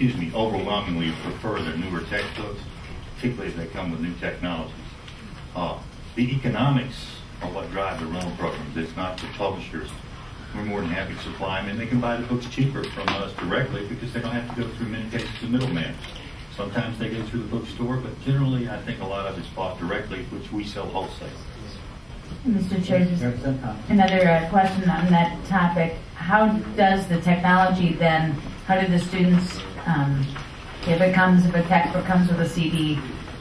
overwhelmingly prefer the newer textbooks, particularly if they come with new technologies. The economics are what drive the rental programs. It's not the publishers. We're more than happy to supply them, and they can buy the books cheaper from us directly because they don't have to go through, many cases, the middleman. Sometimes they go through the bookstore, but generally I think a lot of it's bought directly, which we sell wholesale. Mr. Chair, just another question on that topic. How does the technology then, how do the students, if a textbook comes with a CD,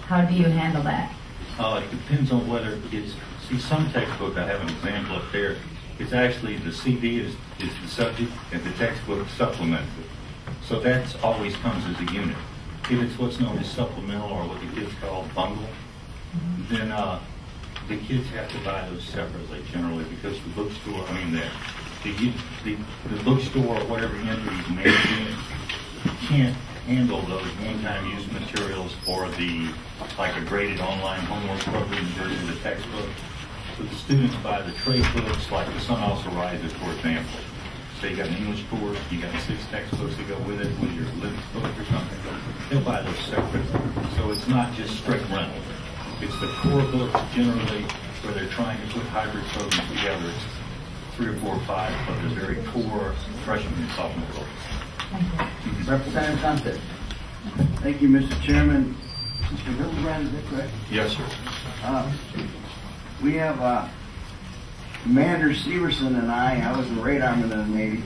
how do you handle that? It depends on whether it's, some textbook, I have an example up there, it's actually the CD is the subject and the textbook supplements it. So that always comes as a unit. If it's what's known as supplemental or what the kids call bundle, then the kids have to buy those separately generally because the bookstore, the bookstore or whatever entries managing it can't handle those one-time use materials for like a graded online homework program versus a textbook. So the students buy the trade books, like the Sun Also Rises, for example. So you got an English course, you got 6 textbooks that go with it, with your living book or something. They'll buy those separately. So it's not just strict rental. It's the core books generally where they're trying to put hybrid programs together. It's 3 or 4 or 5 of the very core freshman and sophomore books. Representative Gunther. Thank you, Mr. Chairman. Mr. Hildebrand, is that correct? Yes, sir. We have Commander Severson and I was a radarman in the Navy,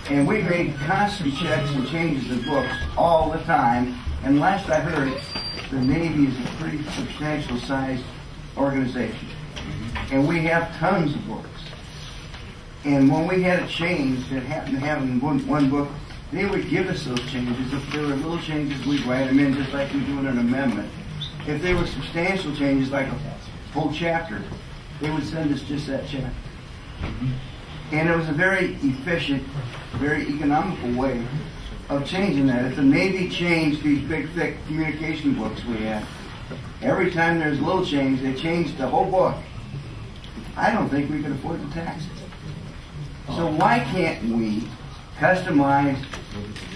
and we made constant checks and changes of books all the time. And last I heard, the Navy is a pretty substantial sized organization, and we have tons of books. And when we had a change that happened to have in one book, they would give us those changes. If there were little changes, we'd write them in just like we do in an amendment. If there were substantial changes, like a whole chapter, they would send us just that chapter. And it was a very efficient, very economical way of changing that. If the Navy changed these big, thick communication books we had, every time there's a little change, they changed the whole book. I don't think we could afford the taxes. So why can't we customize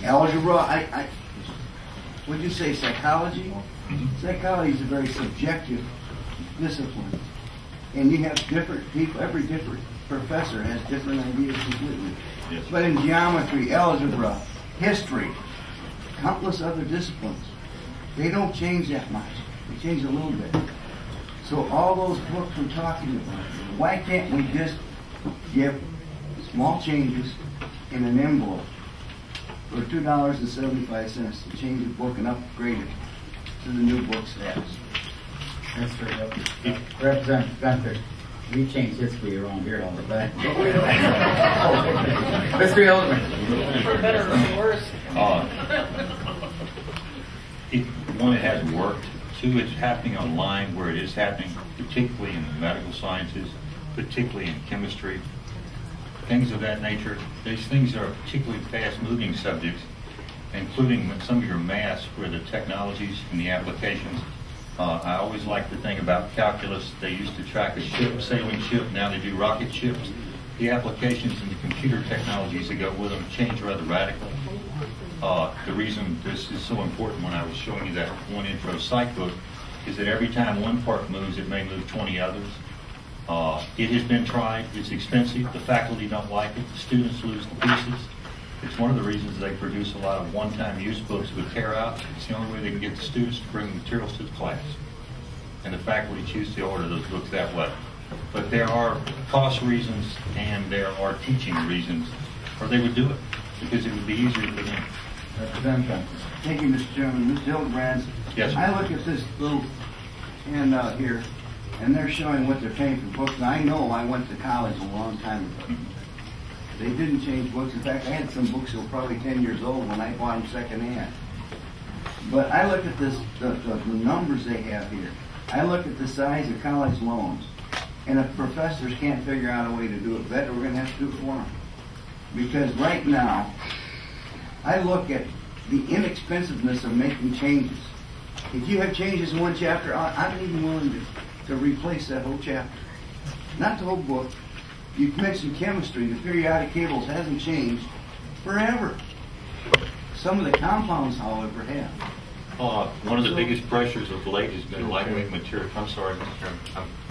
algebra? Would you say psychology? Psychology is a very subjective discipline. And you have different people, every different professor has different ideas completely. Yes. But in geometry, algebra, history, countless other disciplines, they don't change that much. They change a little bit. So all those books we're talking about, why can't we just give small changes in an envelope for $2.75 to change the book and upgrade it to the new book status? Representative Gunther, we change history around here all the time. Mr. Hildebrand. For better or for worse. One, it has worked. 2, it's happening online where it is happening, particularly in the medical sciences, particularly in chemistry, things of that nature. These things are particularly fast-moving subjects, including some of your maths where the technologies and the applications. I always like to think about calculus. They used to track a ship, sailing ship. Now they do rocket ships. The applications and the computer technologies that go with them change rather radically. The reason this is so important when I was showing you that one intro psych book is that every time one part moves, it may move 20 others. It has been tried. It's expensive. The faculty don't like it. The students lose the pieces. It's one of the reasons they produce a lot of one-time use books with tear outs. It's the only way they can get the students to bring materials to the class. And the faculty choose to order those books that way. But there are cost reasons and there are teaching reasons, or they would do it because it would be easier for them. Thank you, Mr. Chairman. Mr. Hildebrand, yes, I look at this little handout here, and they're showing what they're paying for books. And I know I went to college a long time ago. They didn't change books. In fact, I had some books that were probably 10 years old when I bought them secondhand. But I look at this, the numbers they have here. I look at the size of college loans. And if professors can't figure out a way to do it better, we're going to have to do it for them. Because right now, I look at the inexpensiveness of making changes. If you have changes in one chapter, I'm even willing to replace that whole chapter. Not the whole book. You mentioned chemistry. The periodic tables hasn't changed forever. some of the compounds, however, have. One of the biggest pressures of late has been lightweight material. I'm sorry, Mr. Chairman.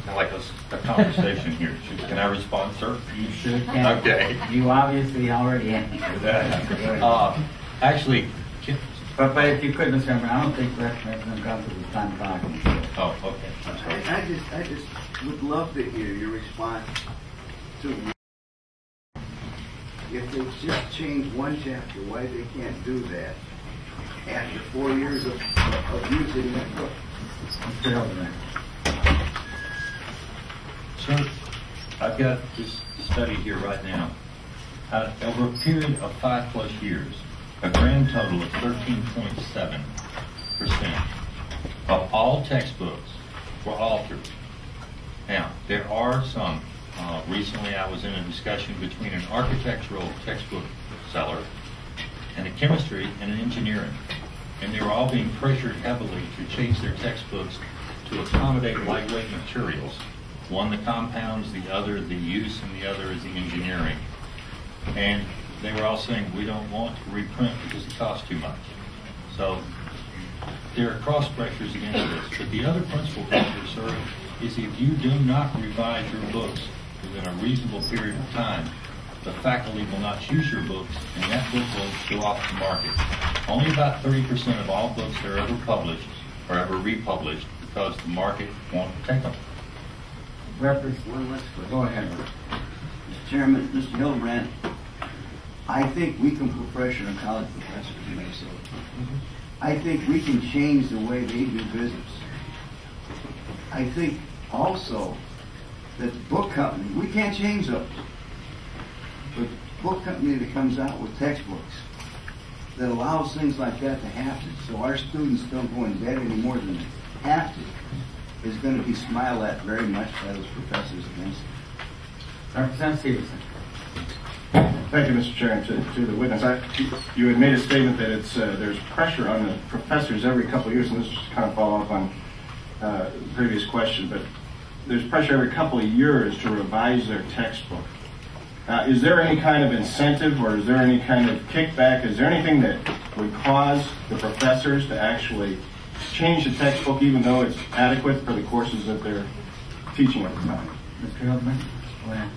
I like a conversation here. Can I respond, sir? You sure can. Okay. You obviously already have. Actually, But if you could, Mr. Chairman, I don't think Representative Gunther was done talking. oh, okay. I'm sorry. I just would love to hear your response to if they just change one chapter, why they can't do that after 4 years of using that book. Mr. Hildebrand. Sir, I've got this study here right now. Over a period of 5+ years, a grand total of 13.7% of all textbooks were altered. Now, there are some. Recently, I was in a discussion between an architectural textbook seller and a chemistry and an engineering. And they were all being pressured heavily to change their textbooks to accommodate lightweight materials. One, the compounds, the other, the use, and the other is the engineering. And they were all saying, we don't want to reprint because it costs too much. So there are cross pressures against this. But the other principal pressure, sir, is if you do not revise your books within a reasonable period of time, the faculty will not choose your books, and that book will go off the market. Only about 30% of all books that are ever published are ever republished because the market won't take them. One last question. Go ahead. Mr. Chairman, Mr. Hildebrand, I think we can put pressure on college professors in Minnesota. I think we can change the way they do business. I think also that the book company, we can't change those, but the book company that comes out with textbooks that allows things like that to happen so our students don't go in debt any more than they have to is going to be smiled at very much by those professors against it. Representative Stevenson. Thank you, Mr. Chair, and to the witness. You had made a statement that it's there's pressure on the professors every couple of years, and this is kind of follow up on the previous question, but there's pressure every couple of years to revise their textbook. Is there any kind of incentive or is there any kind of kickback? Is there anything that would cause the professors to actually change the textbook even though it's adequate for the courses that they're teaching at the time? Mr. Hildebrand. Go ahead.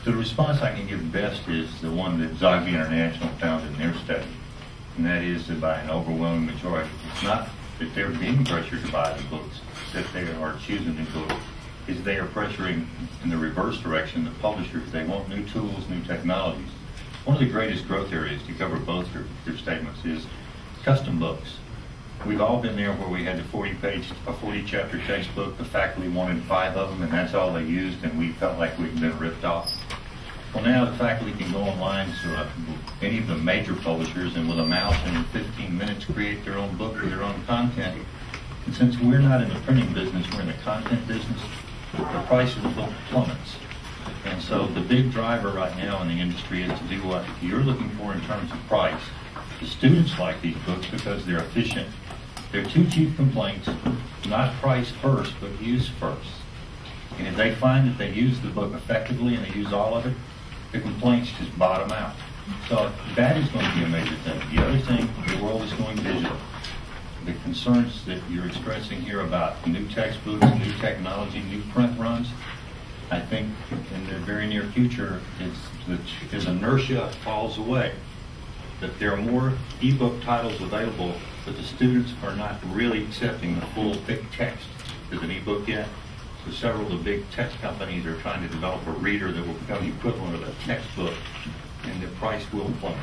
The response I can give best is the one that Zogby International found in their study, and that is that by an overwhelming majority, it's not that they're being pressured to buy the books, that they are choosing the books, is they are pressuring in the reverse direction the publishers. They want new tools, new technologies. One of the greatest growth areas, to cover both your statements, is custom books. We've all been there where we had the 40-chapter textbook. The faculty wanted 5 of them, and that's all they used, and we felt like we'd been ripped off. Well, now the faculty can go online to any of the major publishers and with a mouse and in 15 minutes create their own book with their own content. And since we're not in the printing business, we're in the content business, the price of the book plummets. And so the big driver right now in the industry is to do what you're looking for in terms of price. The students like these books because they're efficient. Their 2 chief complaints, not price first, but use first. And if they find that they use the book effectively and they use all of it, the complaints just bottom out. So that is going to be a major thing. The other thing, the world is going digital. The concerns that you're expressing here about new textbooks, new technology, new print runs, I think in the very near future, as inertia falls away, that there are more ebook titles available, but the students are not really accepting the full thick text as an ebook yet. So several of the big text companies are trying to develop a reader that will become the equivalent of a textbook, and the price will plummet.